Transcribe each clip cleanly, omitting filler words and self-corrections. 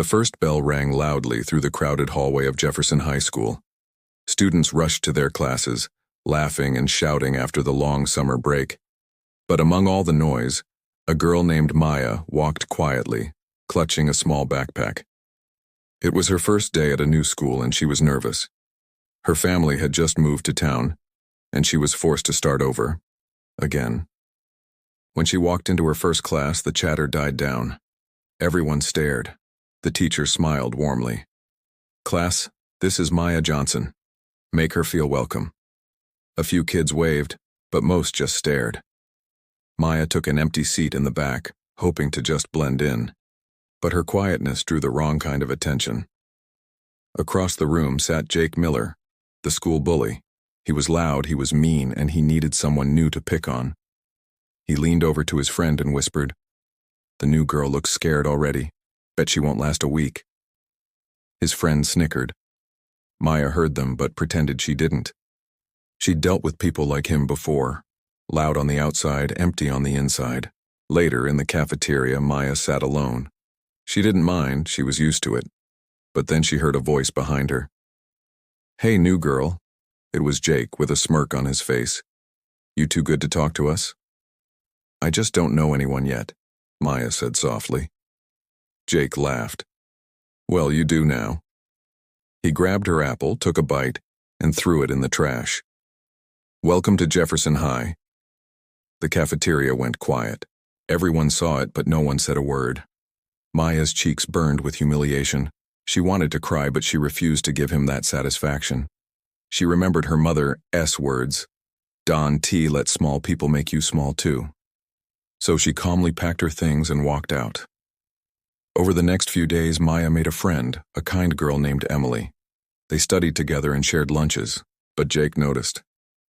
The first bell rang loudly through the crowded hallway of Jefferson High School. Students rushed to their classes, laughing and shouting after the long summer break. But among all the noise, a girl named Maya walked quietly, clutching a small backpack. It was her first day at a new school and she was nervous. Her family had just moved to town, and she was forced to start over, again. When she walked into her first class, the chatter died down. Everyone stared. The teacher smiled warmly. "Class, this is Maya Johnson. Make her feel welcome." A few kids waved, but most just stared. Maya took an empty seat in the back, hoping to just blend in. But her quietness drew the wrong kind of attention. Across the room sat Jake Miller, the school bully. He was loud, he was mean, and he needed someone new to pick on. He leaned over to his friend and whispered, "The new girl looks scared already. Bet she won't last a week." His friend snickered. Maya heard them but pretended she didn't. She'd dealt with people like him before, loud on the outside, empty on the inside. Later, in the cafeteria, Maya sat alone. She didn't mind, she was used to it. But then she heard a voice behind her. "Hey, new girl." It was Jake, with a smirk on his face. "You too good to talk to us?" "I just don't know anyone yet," Maya said softly. Jake laughed. "Well, you do now." He grabbed her apple, took a bite, and threw it in the trash. "Welcome to Jefferson High." The cafeteria went quiet. Everyone saw it, but no one said a word. Maya's cheeks burned with humiliation. She wanted to cry, but she refused to give him that satisfaction. She remembered her mother's words, "Don T, let small people make you small too." So she calmly packed her things and walked out. Over the next few days, Maya made a friend, a kind girl named Emily. They studied together and shared lunches, but Jake noticed.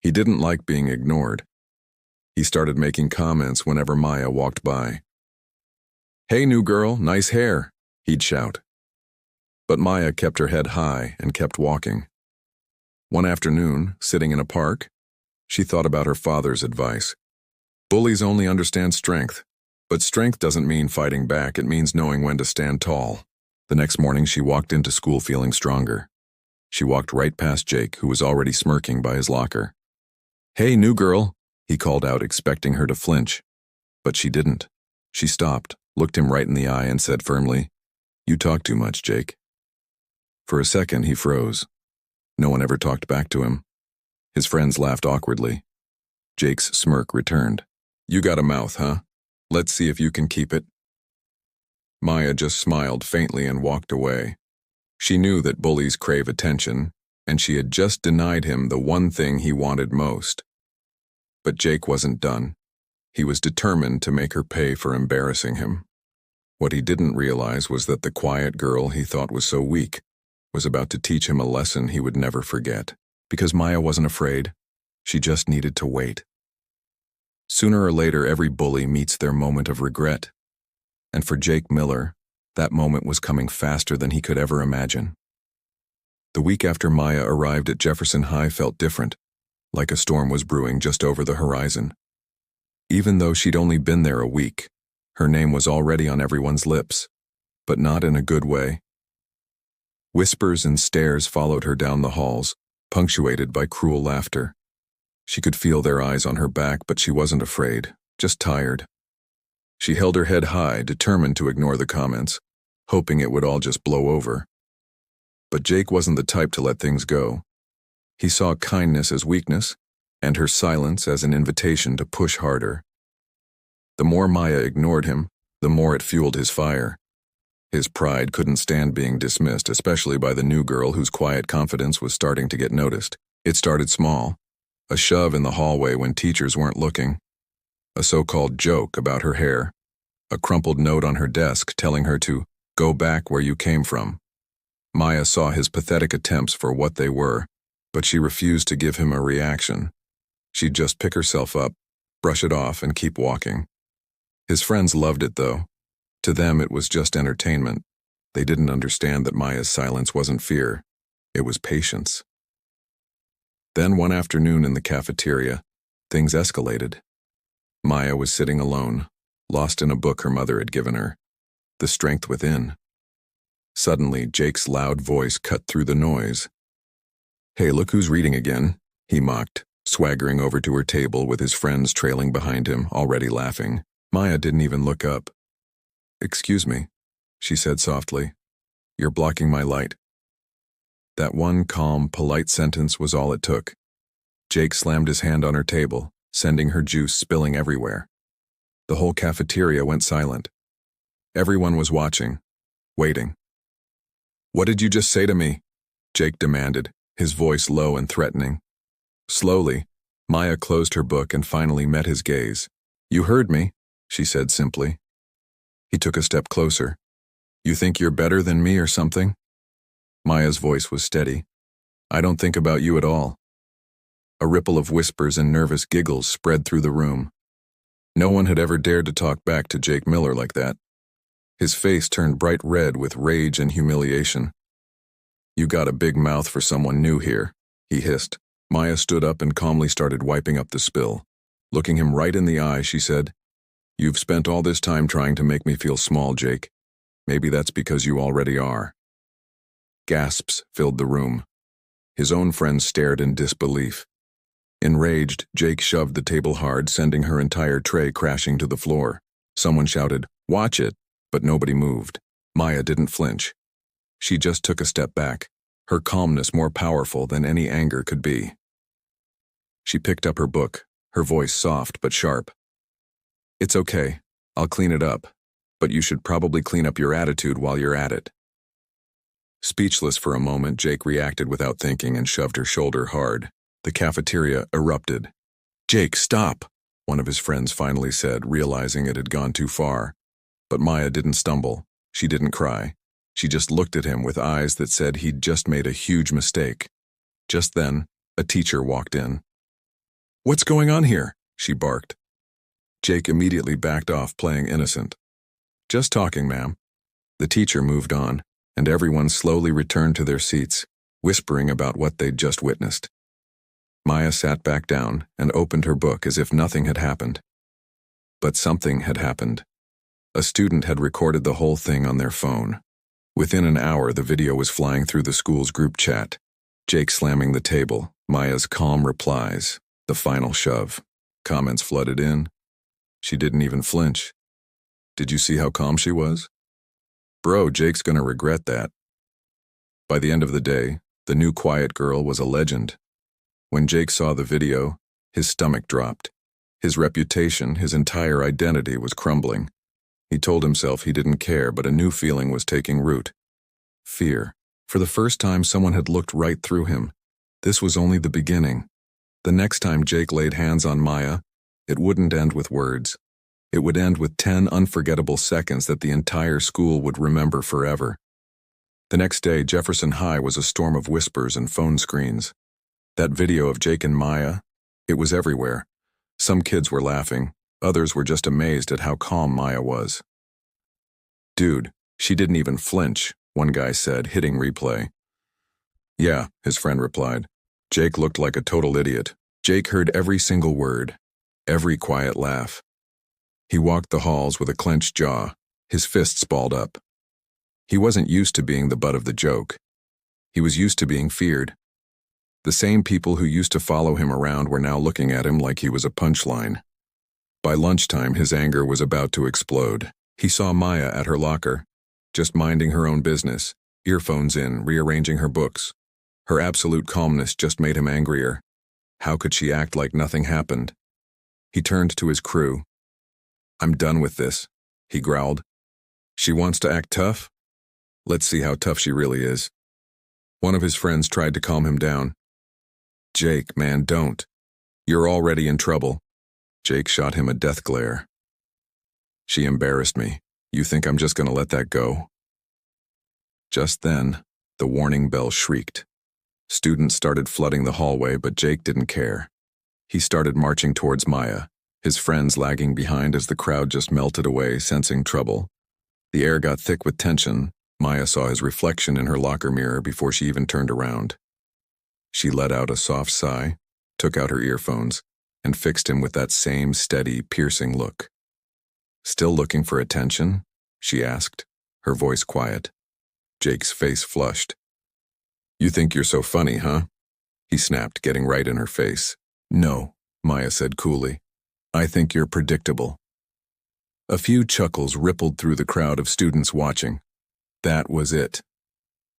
He didn't like being ignored. He started making comments whenever Maya walked by. "Hey, new girl, nice hair," he'd shout. But Maya kept her head high and kept walking. One afternoon, sitting in a park, she thought about her father's advice. Bullies only understand strength, but strength doesn't mean fighting back, it means knowing when to stand tall. The next morning, she walked into school feeling stronger. She walked right past Jake, who was already smirking by his locker. "Hey, new girl," he called out, expecting her to flinch. But she didn't. She stopped, looked him right in the eye, and said firmly, "You talk too much, Jake." For a second, he froze. No one ever talked back to him. His friends laughed awkwardly. Jake's smirk returned. "You got a mouth, huh? Let's see if you can keep it." Maya just smiled faintly and walked away. She knew that bullies crave attention, and she had just denied him the one thing he wanted most. But Jake wasn't done. He was determined to make her pay for embarrassing him. What he didn't realize was that the quiet girl he thought was so weak was about to teach him a lesson he would never forget. Because Maya wasn't afraid, she just needed to wait. Sooner or later, every bully meets their moment of regret. And for Jake Miller, that moment was coming faster than he could ever imagine. The week after Maya arrived at Jefferson High felt different, like a storm was brewing just over the horizon. Even though she'd only been there a week, her name was already on everyone's lips, but not in a good way. Whispers and stares followed her down the halls, punctuated by cruel laughter. She could feel their eyes on her back, but she wasn't afraid, just tired. She held her head high, determined to ignore the comments, hoping it would all just blow over. But Jake wasn't the type to let things go. He saw kindness as weakness, and her silence as an invitation to push harder. The more Maya ignored him, the more it fueled his fire. His pride couldn't stand being dismissed, especially by the new girl whose quiet confidence was starting to get noticed. It started small. A shove in the hallway when teachers weren't looking. A so-called joke about her hair. A crumpled note on her desk telling her to go back where you came from. Maya saw his pathetic attempts for what they were, but she refused to give him a reaction. She'd just pick herself up, brush it off, and keep walking. His friends loved it, though. To them, it was just entertainment. They didn't understand that Maya's silence wasn't fear. It was patience. Then one afternoon in the cafeteria, things escalated. Maya was sitting alone, lost in a book her mother had given her, The Strength Within. Suddenly, Jake's loud voice cut through the noise. "Hey, look who's reading again," he mocked, swaggering over to her table with his friends trailing behind him, already laughing. Maya didn't even look up. "Excuse me," she said softly. "You're blocking my light." That one calm, polite sentence was all it took. Jake slammed his hand on her table, sending her juice spilling everywhere. The whole cafeteria went silent. Everyone was watching, waiting. "What did you just say to me?" Jake demanded, his voice low and threatening. Slowly, Maya closed her book and finally met his gaze. "You heard me," she said simply. He took a step closer. "You think you're better than me or something?" Maya's voice was steady. "I don't think about you at all." A ripple of whispers and nervous giggles spread through the room. No one had ever dared to talk back to Jake Miller like that. His face turned bright red with rage and humiliation. "You got a big mouth for someone new here," he hissed. Maya stood up and calmly started wiping up the spill. Looking him right in the eye, she said, "You've spent all this time trying to make me feel small, Jake. Maybe that's because you already are." Gasps filled the room. His own friends stared in disbelief. Enraged, Jake shoved the table hard, sending her entire tray crashing to the floor. Someone shouted, "Watch it," but nobody moved. Maya didn't flinch. She just took a step back, her calmness more powerful than any anger could be. She picked up her book, her voice soft but sharp. "It's okay, I'll clean it up, but you should probably clean up your attitude while you're at it." Speechless for a moment, Jake reacted without thinking and shoved her shoulder hard. The cafeteria erupted. "Jake, stop," one of his friends finally said, realizing it had gone too far. But Maya didn't stumble. She didn't cry. She just looked at him with eyes that said he'd just made a huge mistake. Just then, a teacher walked in. "What's going on here?" she barked. Jake immediately backed off, playing innocent. "Just talking, ma'am." The teacher moved on, and everyone slowly returned to their seats, whispering about what they'd just witnessed. Maya sat back down and opened her book as if nothing had happened. But something had happened. A student had recorded the whole thing on their phone. Within an hour, the video was flying through the school's group chat. Jake slamming the table, Maya's calm replies, the final shove. Comments flooded in. She didn't even flinch. "Did you see how calm she was? Bro, Jake's gonna regret that." By the end of the day, the new quiet girl was a legend. When Jake saw the video, his stomach dropped. His reputation, his entire identity was crumbling. He told himself he didn't care, but a new feeling was taking root. Fear. For the first time, someone had looked right through him. This was only the beginning. The next time Jake laid hands on Maya, it wouldn't end with words. It would end with 10 unforgettable seconds that the entire school would remember forever. The next day, Jefferson High was a storm of whispers and phone screens. That video of Jake and Maya, it was everywhere. Some kids were laughing, others were just amazed at how calm Maya was. "Dude, she didn't even flinch," one guy said, hitting replay. "Yeah," his friend replied. "Jake looked like a total idiot." Jake heard every single word, every quiet laugh. He walked the halls with a clenched jaw, his fists balled up. He wasn't used to being the butt of the joke. He was used to being feared. The same people who used to follow him around were now looking at him like he was a punchline. By lunchtime, his anger was about to explode. He saw Maya at her locker, just minding her own business, earphones in, rearranging her books. Her absolute calmness just made him angrier. How could she act like nothing happened? He turned to his crew. "I'm done with this," he growled. "She wants to act tough? Let's see how tough she really is." One of his friends tried to calm him down. "Jake, man, don't. You're already in trouble." Jake shot him a death glare. "She embarrassed me. You think I'm just gonna let that go?" Just then, the warning bell shrieked. Students started flooding the hallway, but Jake didn't care. He started marching towards Maya, his friends lagging behind as the crowd just melted away, sensing trouble. The air got thick with tension. Maya saw his reflection in her locker mirror before she even turned around. She let out a soft sigh, took out her earphones, and fixed him with that same steady, piercing look. "Still looking for attention?" she asked, her voice quiet. Jake's face flushed. "You think you're so funny, huh?" he snapped, getting right in her face. "No," Maya said coolly. "I think you're predictable." A few chuckles rippled through the crowd of students watching. That was it.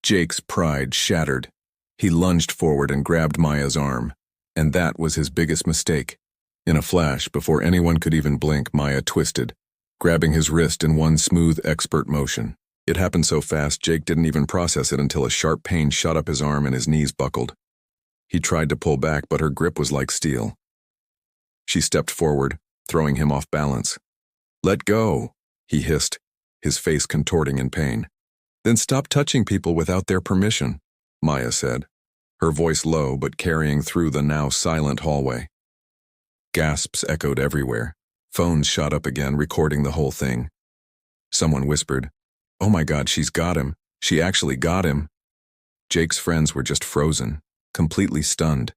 Jake's pride shattered. He lunged forward and grabbed Maya's arm. And that was his biggest mistake. In a flash, before anyone could even blink, Maya twisted, grabbing his wrist in one smooth, expert motion. It happened so fast, Jake didn't even process it until a sharp pain shot up his arm and his knees buckled. He tried to pull back, but her grip was like steel. She stepped forward, throwing him off balance. "Let go," he hissed, his face contorting in pain. "Then stop touching people without their permission," Maya said, her voice low but carrying through the now silent hallway. Gasps echoed everywhere. Phones shot up again, recording the whole thing. Someone whispered, "Oh my God, she's got him. She actually got him." Jake's friends were just frozen, completely stunned.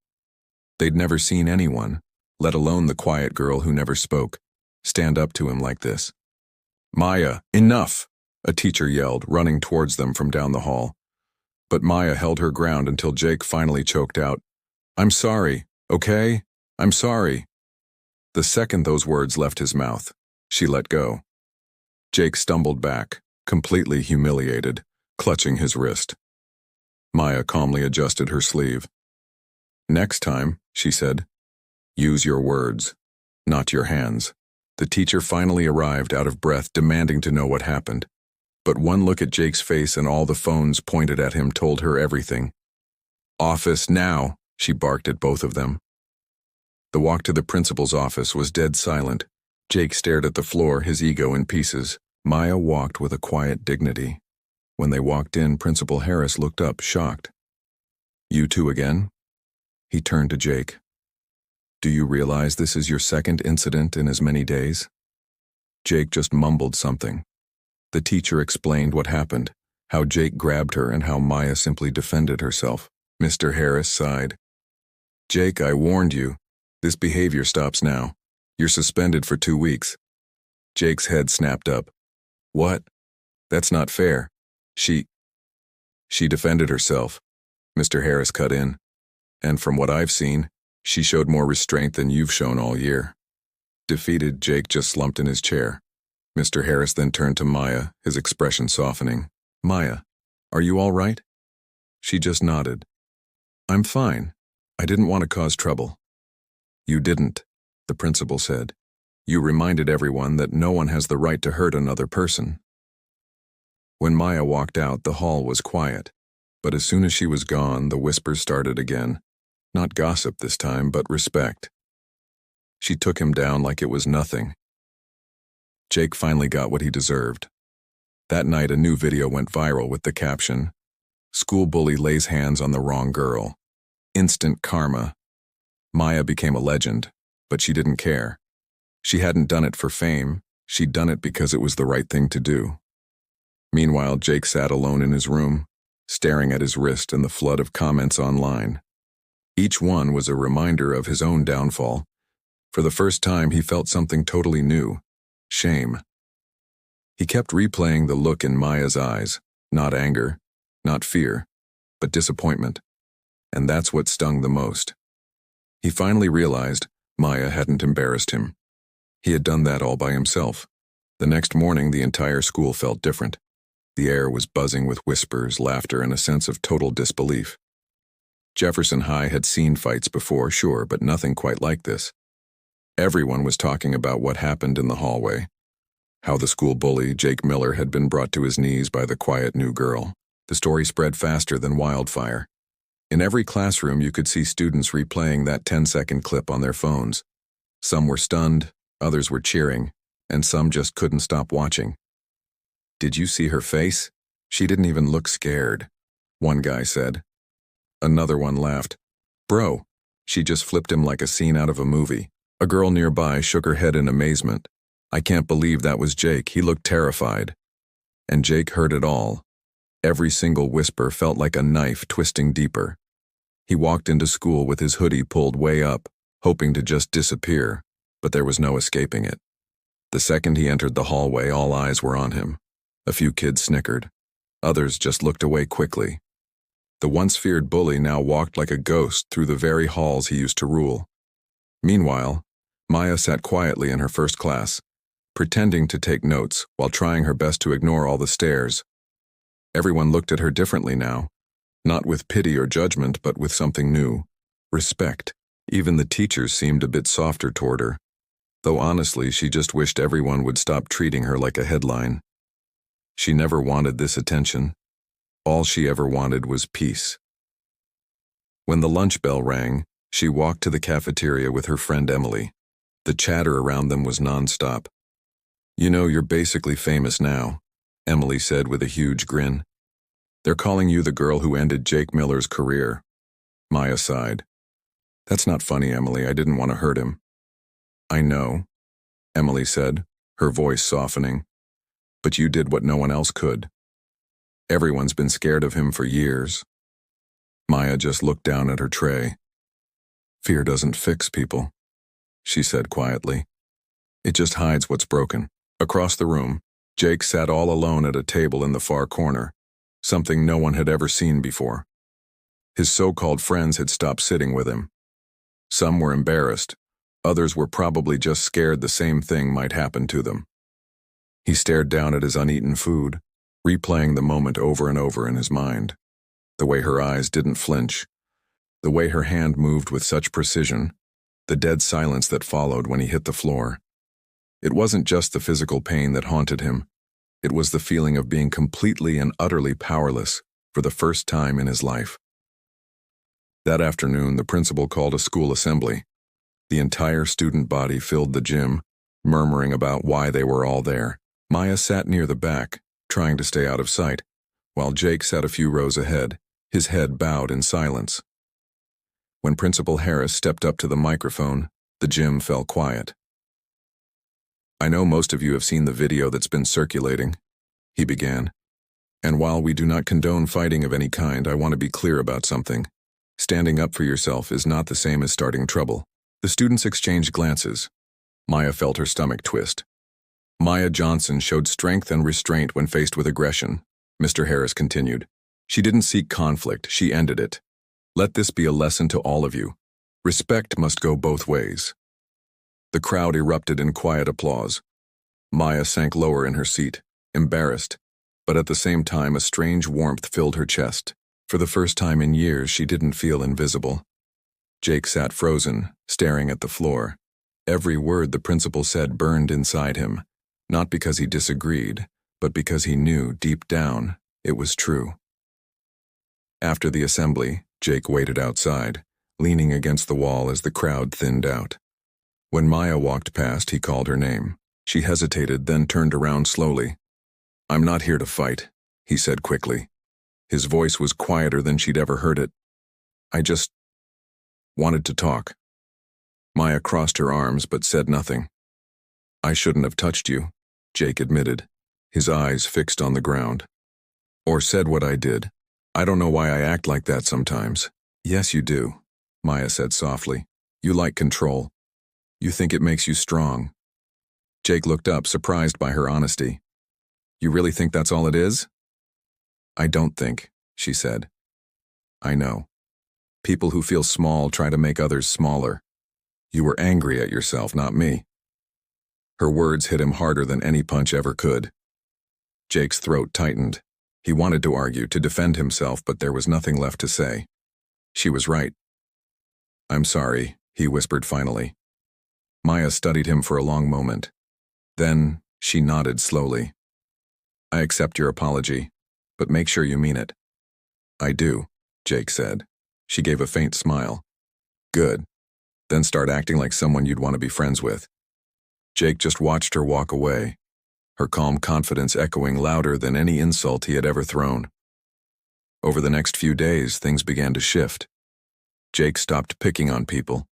They'd never seen anyone, let alone the quiet girl who never spoke, stand up to him like this. "Maya, enough!" a teacher yelled, running towards them from down the hall. But Maya held her ground until Jake finally choked out, "I'm sorry, okay? I'm sorry." The second those words left his mouth, she let go. Jake stumbled back, completely humiliated, clutching his wrist. Maya calmly adjusted her sleeve. "Next time," she said, "use your words, not your hands." The teacher finally arrived, out of breath, demanding to know what happened. But one look at Jake's face and all the phones pointed at him told her everything. "Office now," she barked at both of them. The walk to the principal's office was dead silent. Jake stared at the floor, his ego in pieces. Maya walked with a quiet dignity. When they walked in, Principal Harris looked up, shocked. "You two again?" He turned to Jake. "Do you realize this is your second incident in as many days?" Jake just mumbled something. The teacher explained what happened, how Jake grabbed her and how Maya simply defended herself. Mr. Harris sighed. "Jake, I warned you. This behavior stops now. You're suspended for 2 weeks. Jake's head snapped up. "What? That's not fair. She defended herself," Mr. Harris cut in. "And from what I've seen, she showed more restraint than you've shown all year." Defeated, Jake just slumped in his chair. Mr. Harris then turned to Maya, his expression softening. "Maya, are you all right?" She just nodded. "I'm fine. I didn't want to cause trouble." "You didn't," the principal said. "You reminded everyone that no one has the right to hurt another person." When Maya walked out, the hall was quiet. But as soon as she was gone, the whispers started again. Not gossip this time, but respect. She took him down like it was nothing. Jake finally got what he deserved. That night, a new video went viral with the caption, "School bully lays hands on the wrong girl. Instant karma." Maya became a legend, but she didn't care. She hadn't done it for fame. She'd done it because it was the right thing to do. Meanwhile, Jake sat alone in his room, staring at his wrist and the flood of comments online. Each one was a reminder of his own downfall. For the first time, he felt something totally new: shame. He kept replaying the look in Maya's eyes, not anger, not fear, but disappointment. And that's what stung the most. He finally realized Maya hadn't embarrassed him. He had done that all by himself. The next morning, the entire school felt different. The air was buzzing with whispers, laughter, and a sense of total disbelief. Jefferson High had seen fights before, sure, but nothing quite like this. Everyone was talking about what happened in the hallway. How the school bully, Jake Miller, had been brought to his knees by the quiet new girl. The story spread faster than wildfire. In every classroom, you could see students replaying that 10-second clip on their phones. Some were stunned, others were cheering, and some just couldn't stop watching. "Did you see her face? She didn't even look scared," one guy said. Another one laughed. "Bro, she just flipped him like a scene out of a movie." A girl nearby shook her head in amazement. "I can't believe that was Jake. He looked terrified." And Jake heard it all. Every single whisper felt like a knife twisting deeper. He walked into school with his hoodie pulled way up, hoping to just disappear, but there was no escaping it. The second he entered the hallway, all eyes were on him. A few kids snickered. Others just looked away quickly. The once feared bully now walked like a ghost through the very halls he used to rule. Meanwhile, Maya sat quietly in her first class, pretending to take notes while trying her best to ignore all the stares. Everyone looked at her differently now, not with pity or judgment, but with something new: respect. Even the teachers seemed a bit softer toward her, though honestly she just wished everyone would stop treating her like a headline. She never wanted this attention. All she ever wanted was peace. When the lunch bell rang, she walked to the cafeteria with her friend Emily. The chatter around them was nonstop. "You know, you're basically famous now," Emily said with a huge grin. "They're calling you the girl who ended Jake Miller's career." Maya sighed. "That's not funny, Emily. I didn't want to hurt him." "I know," Emily said, her voice softening. "But you did what no one else could. Everyone's been scared of him for years." Maya just looked down at her tray. "Fear doesn't fix people," she said quietly. "It just hides what's broken." Across the room, Jake sat all alone at a table in the far corner, something no one had ever seen before. His so-called friends had stopped sitting with him. Some were embarrassed, others were probably just scared the same thing might happen to them. He stared down at his uneaten food, replaying the moment over and over in his mind. The way her eyes didn't flinch, the way her hand moved with such precision, the dead silence that followed when he hit the floor. It wasn't just the physical pain that haunted him. It was the feeling of being completely and utterly powerless for the first time in his life. That afternoon, the principal called a school assembly. The entire student body filled the gym, murmuring about why they were all there. Maya sat near the back, trying to stay out of sight, while Jake sat a few rows ahead, his head bowed in silence. When Principal Harris stepped up to the microphone, the gym fell quiet. "I know most of you have seen the video that's been circulating," he began. "And while we do not condone fighting of any kind, I want to be clear about something. Standing up for yourself is not the same as starting trouble." The students exchanged glances. Maya felt her stomach twist. "Maya Johnson showed strength and restraint when faced with aggression," Mr. Harris continued. "She didn't seek conflict, she ended it. Let this be a lesson to all of you. Respect must go both ways." The crowd erupted in quiet applause. Maya sank lower in her seat, embarrassed, but at the same time a strange warmth filled her chest. For the first time in years, she didn't feel invisible. Jake sat frozen, staring at the floor. Every word the principal said burned inside him, not because he disagreed, but because he knew, deep down, it was true. After the assembly, Jake waited outside, leaning against the wall as the crowd thinned out. When Maya walked past, he called her name. She hesitated, then turned around slowly. "I'm not here to fight," he said quickly. His voice was quieter than she'd ever heard it. "I just wanted to talk." Maya crossed her arms but said nothing. "I shouldn't have touched you," Jake admitted, his eyes fixed on the ground. "Or said what I did. I don't know why I act like that sometimes." "Yes, you do," Maya said softly. "You like control. You think it makes you strong." Jake looked up, surprised by her honesty. "You really think that's all it is?" "I don't think," she said. "I know. People who feel small try to make others smaller. You were angry at yourself, not me." Her words hit him harder than any punch ever could. Jake's throat tightened. He wanted to argue, to defend himself, but there was nothing left to say. She was right. "I'm sorry," he whispered finally. Maya studied him for a long moment. Then she nodded slowly. "I accept your apology, but make sure you mean it." "I do," Jake said. She gave a faint smile. "Good. Then start acting like someone you'd want to be friends with." Jake just watched her walk away, her calm confidence echoing louder than any insult he had ever thrown. Over the next few days, things began to shift. Jake stopped picking on people.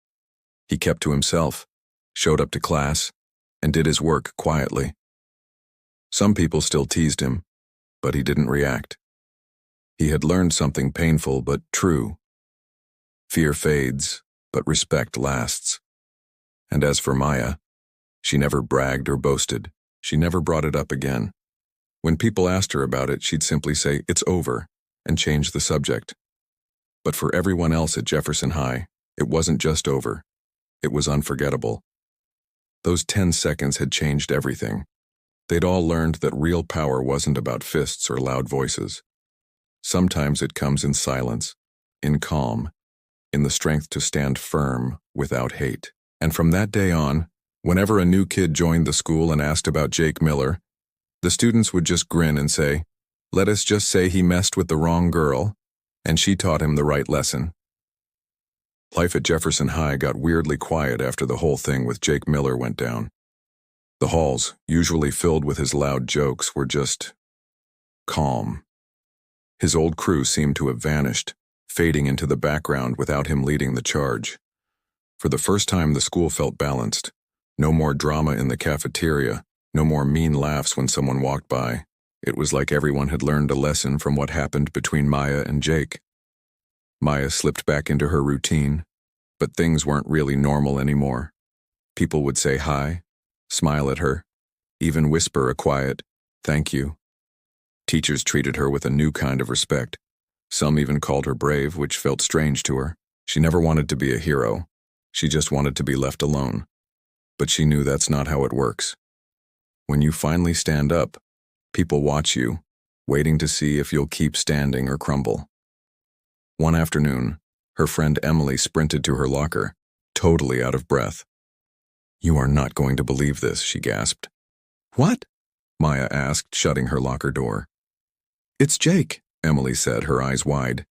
He kept to himself, showed up to class, and did his work quietly. Some people still teased him, but he didn't react. He had learned something painful but true. Fear fades, but respect lasts. And as for Maya, she never bragged or boasted. She never brought it up again. When people asked her about it, she'd simply say, "It's over," and change the subject. But for everyone else at Jefferson High, it wasn't just over. It was unforgettable. Those 10 seconds had changed everything. They'd all learned that real power wasn't about fists or loud voices. Sometimes it comes in silence, in calm, in the strength to stand firm without hate. And from that day on, whenever a new kid joined the school and asked about Jake Miller, the students would just grin and say, "Let us just say he messed with the wrong girl, and she taught him the right lesson." Life at Jefferson High got weirdly quiet after the whole thing with Jake Miller went down. The halls, usually filled with his loud jokes, were just calm. His old crew seemed to have vanished, fading into the background without him leading the charge. For the first time, the school felt balanced. No more drama in the cafeteria, no more mean laughs when someone walked by. It was like everyone had learned a lesson from what happened between Maya and Jake. Maya slipped back into her routine, but things weren't really normal anymore. People would say hi, smile at her, even whisper a quiet, "Thank you." Teachers treated her with a new kind of respect. Some even called her brave, which felt strange to her. She never wanted to be a hero. She just wanted to be left alone. But she knew that's not how it works. When you finally stand up, people watch you, waiting to see if you'll keep standing or crumble. One afternoon, her friend Emily sprinted to her locker, totally out of breath. "You are not going to believe this," she gasped. "What?" Maya asked, shutting her locker door. "It's Jake," Emily said, her eyes wide.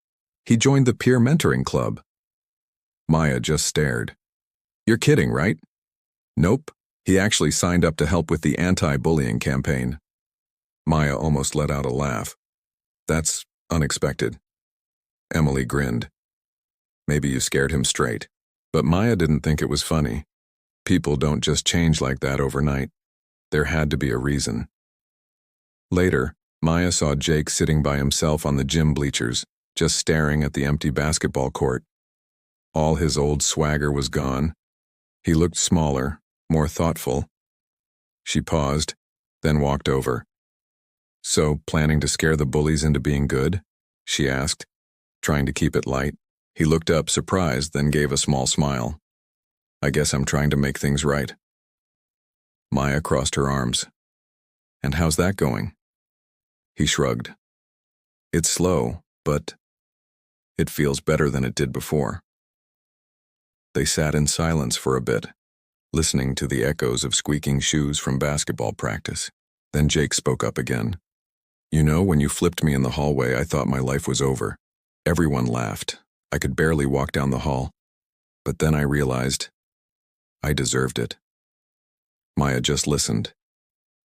"He joined the peer mentoring club." Maya just stared. "You're kidding, right?" "Nope. He actually signed up to help with the anti-bullying campaign." Maya almost let out a laugh. "That's unexpected." Emily grinned. "Maybe you scared him straight." But Maya didn't think it was funny. People don't just change like that overnight. There had to be a reason. Later, Maya saw Jake sitting by himself on the gym bleachers, just staring at the empty basketball court. All his old swagger was gone. He looked smaller, more thoughtful. She paused, then walked over. "So, planning to scare the bullies into being good?" she asked, trying to keep it light. He looked up, surprised, then gave a small smile. "I guess I'm trying to make things right." Maya crossed her arms. "And how's that going?" He shrugged. "It's slow, but it feels better than it did before." They sat in silence for a bit, listening to the echoes of squeaking shoes from basketball practice. Then Jake spoke up again. "You know, when you flipped me in the hallway, I thought my life was over. Everyone laughed. I could barely walk down the hall. But then I realized I deserved it." Maya just listened.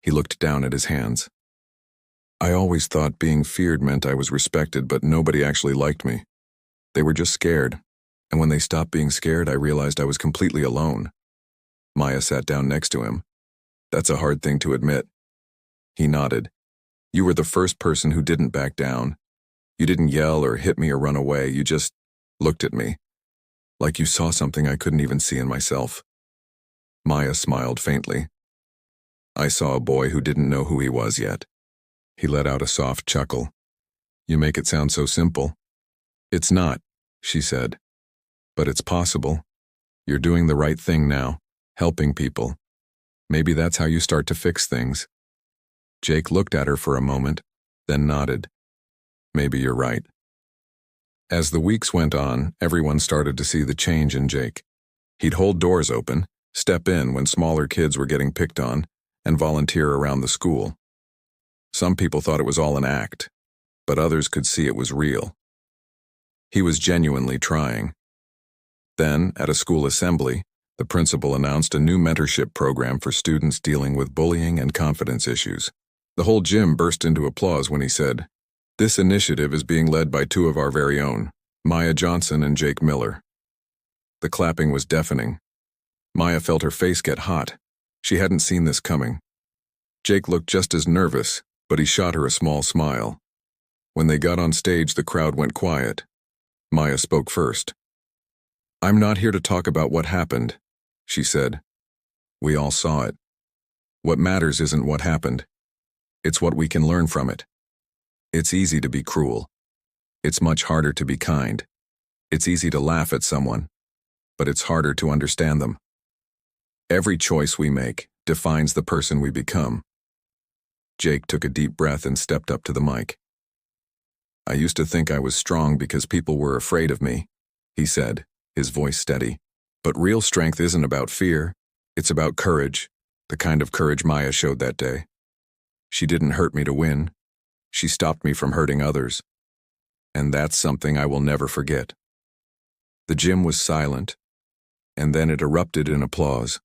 He looked down at his hands. "I always thought being feared meant I was respected, but nobody actually liked me. They were just scared. And when they stopped being scared, I realized I was completely alone." Maya sat down next to him. "That's a hard thing to admit." He nodded. "You were the first person who didn't back down. You didn't yell or hit me or run away. You just looked at me, like you saw something I couldn't even see in myself." Maya smiled faintly. "I saw a boy who didn't know who he was yet." He let out a soft chuckle. "You make it sound so simple." "It's not," she said. "But it's possible. You're doing the right thing now, helping people. Maybe that's how you start to fix things." Jake looked at her for a moment, then nodded. "Maybe you're right." As the weeks went on, everyone started to see the change in Jake. He'd hold doors open, step in when smaller kids were getting picked on, and volunteer around the school. Some people thought it was all an act, but others could see it was real. He was genuinely trying. Then, at a school assembly, the principal announced a new mentorship program for students dealing with bullying and confidence issues. The whole gym burst into applause when he said, "This initiative is being led by two of our very own, Maya Johnson and Jake Miller." The clapping was deafening. Maya felt her face get hot. She hadn't seen this coming. Jake looked just as nervous, but he shot her a small smile. When they got on stage, the crowd went quiet. Maya spoke first. "I'm not here to talk about what happened," she said. "We all saw it. What matters isn't what happened. It's what we can learn from it. It's easy to be cruel. It's much harder to be kind. It's easy to laugh at someone, but it's harder to understand them. Every choice we make defines the person we become. Jake took a deep breath and stepped up to the mic. I used to think I was strong because people were afraid of me, he said, his voice steady. But real strength isn't about fear. It's about courage, the kind of courage Maya showed that day. She didn't hurt me to win. She stopped me from hurting others. And that's something I will never forget. The gym was silent, and then it erupted in applause.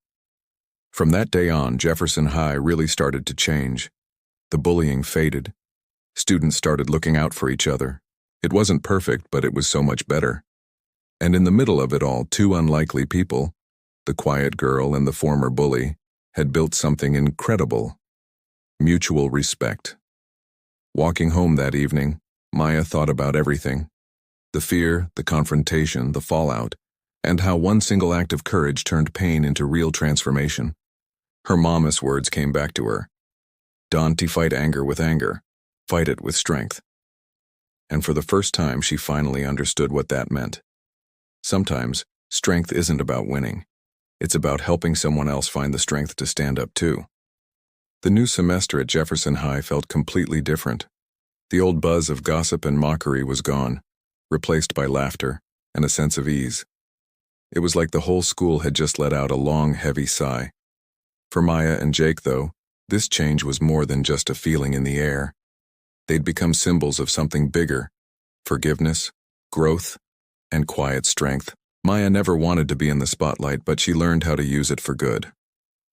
From that day on, Jefferson High really started to change. The bullying faded. Students started looking out for each other. It wasn't perfect, but it was so much better. And in the middle of it all, two unlikely people, the quiet girl and the former bully, had built something incredible: mutual respect. Walking home that evening, Maya thought about everything: the fear, the confrontation, the fallout, and how one single act of courage turned pain into real transformation. Her mama's words came back to her. Don't fight anger with anger. Fight it with strength. And for the first time, she finally understood what that meant. Sometimes, strength isn't about winning. It's about helping someone else find the strength to stand up too. The new semester at Jefferson High felt completely different. The old buzz of gossip and mockery was gone, replaced by laughter and a sense of ease. It was like the whole school had just let out a long, heavy sigh. For Maya and Jake, though, this change was more than just a feeling in the air. They'd become symbols of something bigger: forgiveness, growth, and quiet strength. Maya never wanted to be in the spotlight, but she learned how to use it for good.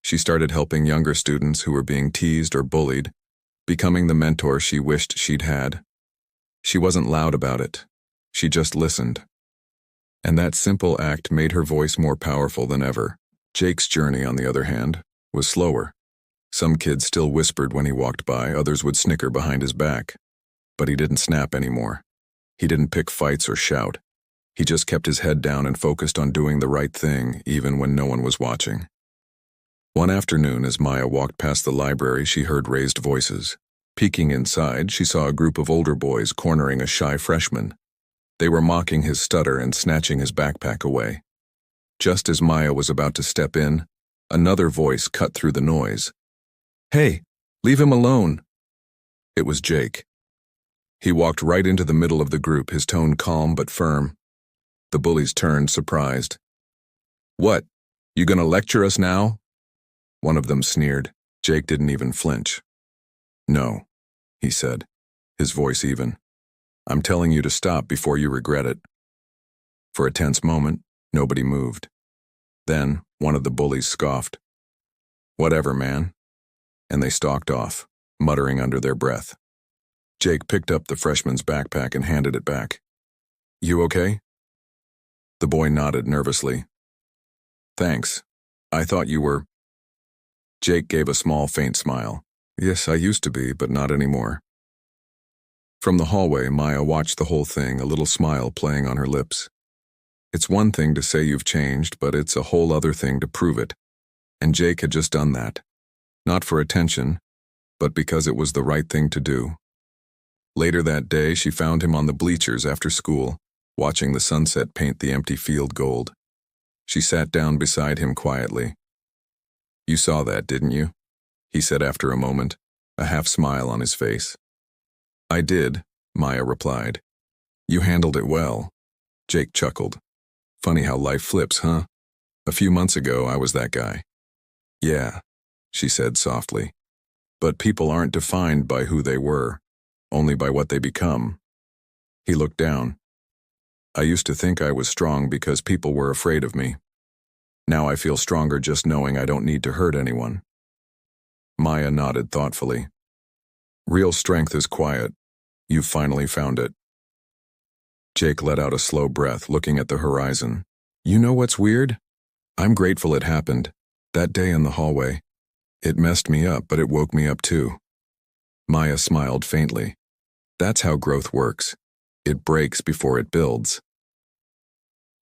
She started helping younger students who were being teased or bullied, becoming the mentor she wished she'd had. She wasn't loud about it. She just listened. And that simple act made her voice more powerful than ever. Jake's journey, on the other hand, was slower. Some kids still whispered when he walked by, others would snicker behind his back. But he didn't snap anymore. He didn't pick fights or shout. He just kept his head down and focused on doing the right thing, even when no one was watching. One afternoon, as Maya walked past the library, she heard raised voices. Peeking inside, she saw a group of older boys cornering a shy freshman. They were mocking his stutter and snatching his backpack away. Just as Maya was about to step in, another voice cut through the noise. "Hey, leave him alone." It was Jake. He walked right into the middle of the group, his tone calm but firm. The bullies turned, surprised. "What, you gonna lecture us now?" One of them sneered. Jake didn't even flinch. "No," he said, his voice even. "I'm telling you to stop before you regret it." For a tense moment, nobody moved. Then, one of the bullies scoffed. "Whatever, man." And they stalked off, muttering under their breath. Jake picked up the freshman's backpack and handed it back. "You okay?" The boy nodded nervously. "Thanks. I thought you were—" Jake gave a small, faint smile. "Yes, I used to be, but not anymore." From the hallway, Maya watched the whole thing, a little smile playing on her lips. It's one thing to say you've changed, but it's a whole other thing to prove it. And Jake had just done that. Not for attention, but because it was the right thing to do. Later that day, she found him on the bleachers after school, watching the sunset paint the empty field gold. She sat down beside him quietly. "You saw that, didn't you?" he said after a moment, a half smile on his face. "I did," Maya replied. "You handled it well." Jake chuckled. "Funny how life flips, huh? A few months ago, I was that guy." "Yeah," she said softly. "But people aren't defined by who they were, only by what they become." He looked down. "I used to think I was strong because people were afraid of me. Now I feel stronger just knowing I don't need to hurt anyone." Maya nodded thoughtfully. "Real strength is quiet. You've finally found it." Jake let out a slow breath, looking at the horizon. "You know what's weird? I'm grateful it happened. That day in the hallway. It messed me up, but it woke me up too." Maya smiled faintly. That's how growth works. It breaks before it builds.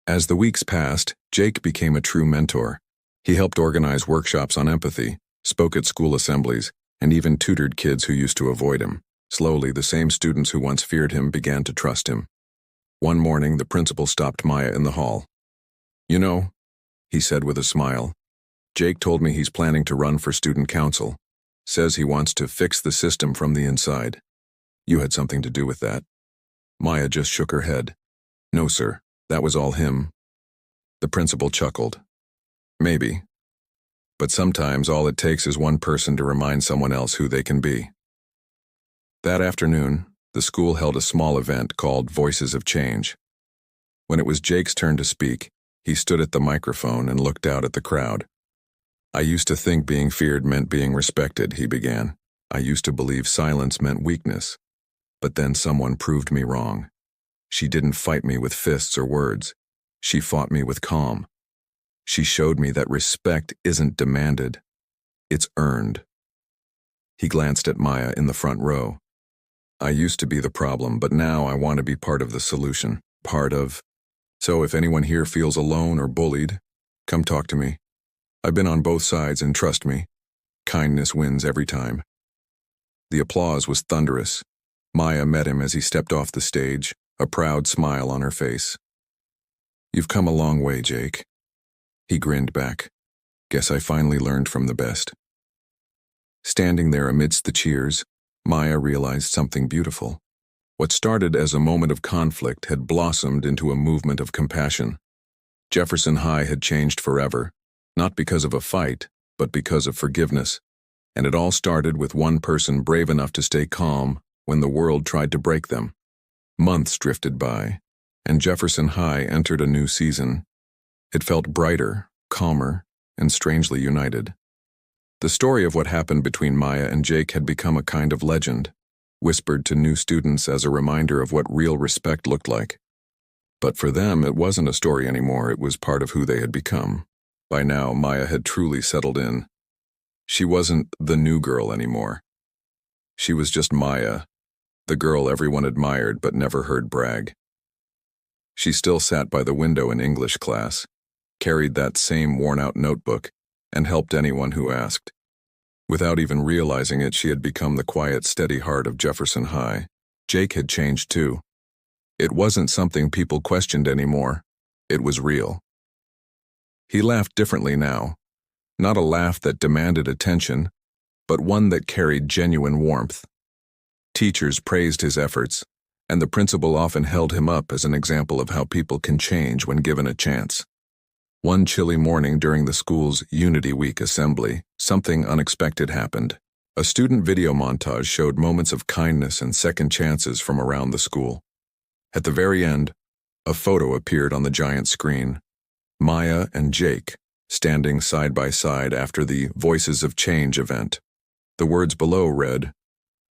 As the weeks passed, Jake became a true mentor. He helped organize workshops on empathy, spoke at school assemblies, and even tutored kids who used to avoid him. Slowly, the same students who once feared him began to trust him. One morning, the principal stopped Maya in the hall. "You know," he said with a smile, "Jake told me he's planning to run for student council. Says he wants to fix the system from the inside. You had something to do with that." Maya just shook her head. "No, sir, that was all him." The principal chuckled. "Maybe. But sometimes all it takes is one person to remind someone else who they can be." That afternoon, the school held a small event called Voices of Change. When it was Jake's turn to speak, he stood at the microphone and looked out at the crowd. "I used to think being feared meant being respected," he began. "I used to believe silence meant weakness. But then someone proved me wrong. She didn't fight me with fists or words. She fought me with calm. She showed me that respect isn't demanded. It's earned." He glanced at Maya in the front row. "I used to be the problem, but now I want to be part of the solution. So if anyone here feels alone or bullied, come talk to me. I've been on both sides, and trust me, kindness wins every time." The applause was thunderous. Maya met him as he stepped off the stage, a proud smile on her face. "You've come a long way, Jake." He grinned back. "Guess I finally learned from the best." Standing there amidst the cheers, Maya realized something beautiful. What started as a moment of conflict had blossomed into a movement of compassion. Jefferson High had changed forever, not because of a fight, but because of forgiveness. And it all started with one person brave enough to stay calm when the world tried to break them. Months drifted by, and Jefferson High entered a new season. It felt brighter, calmer, and strangely united. The story of what happened between Maya and Jake had become a kind of legend, whispered to new students as a reminder of what real respect looked like. But for them, it wasn't a story anymore, it was part of who they had become. By now, Maya had truly settled in. She wasn't the new girl anymore. She was just Maya, the girl everyone admired but never heard brag. She still sat by the window in English class, carried that same worn-out notebook, and helped anyone who asked. Without even realizing it, she had become the quiet, steady heart of Jefferson High. Jake had changed too. It wasn't something people questioned anymore. It was real. He laughed differently now. Not a laugh that demanded attention, but one that carried genuine warmth. Teachers praised his efforts, and the principal often held him up as an example of how people can change when given a chance. One chilly morning during the school's Unity Week assembly, something unexpected happened. A student video montage showed moments of kindness and second chances from around the school. At the very end, a photo appeared on the giant screen. Maya and Jake, standing side by side after the Voices of Change event. The words below read,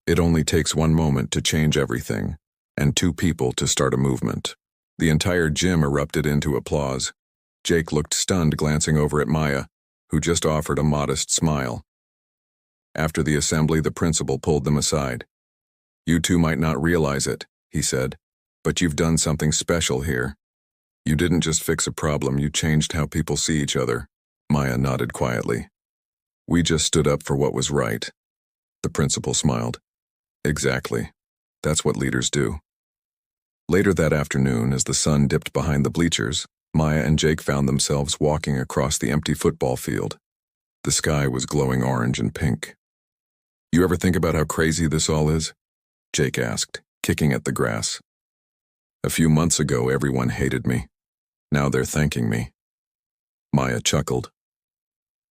"It only takes one moment to change everything, and two people to start a movement." The entire gym erupted into applause. Jake looked stunned, glancing over at Maya, who just offered a modest smile. After the assembly, the principal pulled them aside. "You two might not realize it," he said, "but you've done something special here. You didn't just fix a problem, you changed how people see each other." Maya nodded quietly. "We just stood up for what was right." The principal smiled. "Exactly. That's what leaders do." Later that afternoon, as the sun dipped behind the bleachers, Maya and Jake found themselves walking across the empty football field. The sky was glowing orange and pink. "You ever think about how crazy this all is?" Jake asked, kicking at the grass. "A few months ago, everyone hated me. Now they're thanking me." Maya chuckled.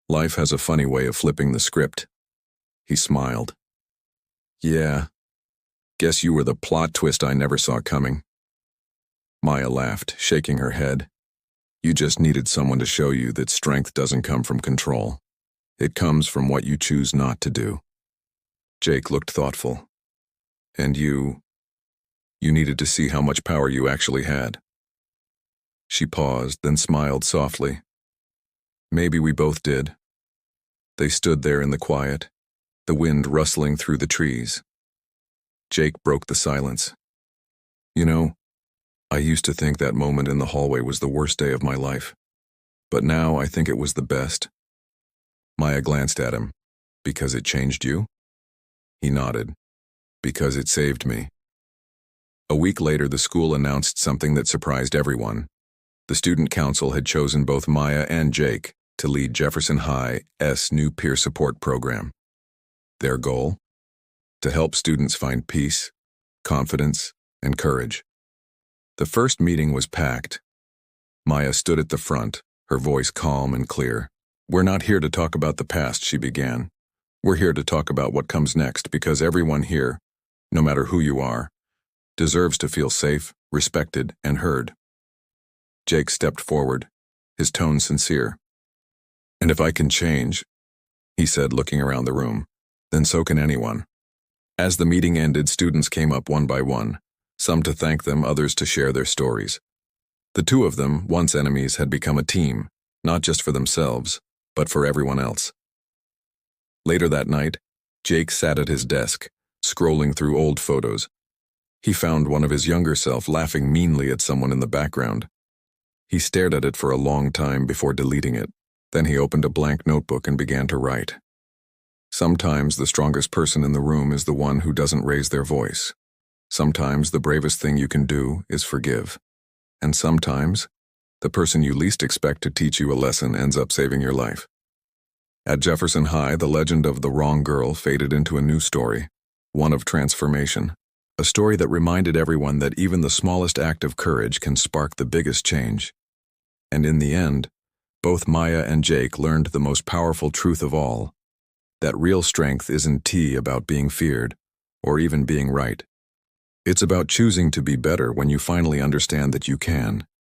"Life has a funny way of flipping the script." He smiled. "Yeah. Guess you were the plot twist I never saw coming." Maya laughed, shaking her head. "You just needed someone to show you that strength doesn't come from control. It comes from what you choose not to do." Jake looked thoughtful. "And you needed to see how much power you actually had." She paused, then smiled softly. "Maybe we both did." They stood there in the quiet, the wind rustling through the trees. Jake broke the silence. "You know, I used to think that moment in the hallway was the worst day of my life. But now I think it was the best." Maya glanced at him. "Because it changed you?" He nodded. Because it saved me. A week later, the school announced something that surprised everyone. The student council had chosen both Maya and Jake to lead Jefferson High's new peer support program. Their goal? To help students find peace, confidence, and courage. The first meeting was packed. Maya stood at the front, her voice calm and clear. "We're not here to talk about the past," she began. "We're here to talk about what comes next, because everyone here, no matter who you are, deserves to feel safe, respected, and heard." Jake stepped forward, his tone sincere. "And if I can change," he said, looking around the room, "then so can anyone." As the meeting ended, students came up one by one, some to thank them, others to share their stories. The two of them, once enemies, had become a team, not just for themselves, but for everyone else. Later that night, Jake sat at his desk, scrolling through old photos. He found one of his younger self laughing meanly at someone in the background. He stared at it for a long time before deleting it. Then he opened a blank notebook and began to write. Sometimes the strongest person in the room is the one who doesn't raise their voice. Sometimes the bravest thing you can do is forgive. And sometimes, the person you least expect to teach you a lesson ends up saving your life. At Jefferson High, the legend of the wrong girl faded into a new story, one of transformation. A story that reminded everyone that even the smallest act of courage can spark the biggest change. And in the end, both Maya and Jake learned the most powerful truth of all, that real strength isn't about being feared, or even being right. It's about choosing to be better when you finally understand that you can.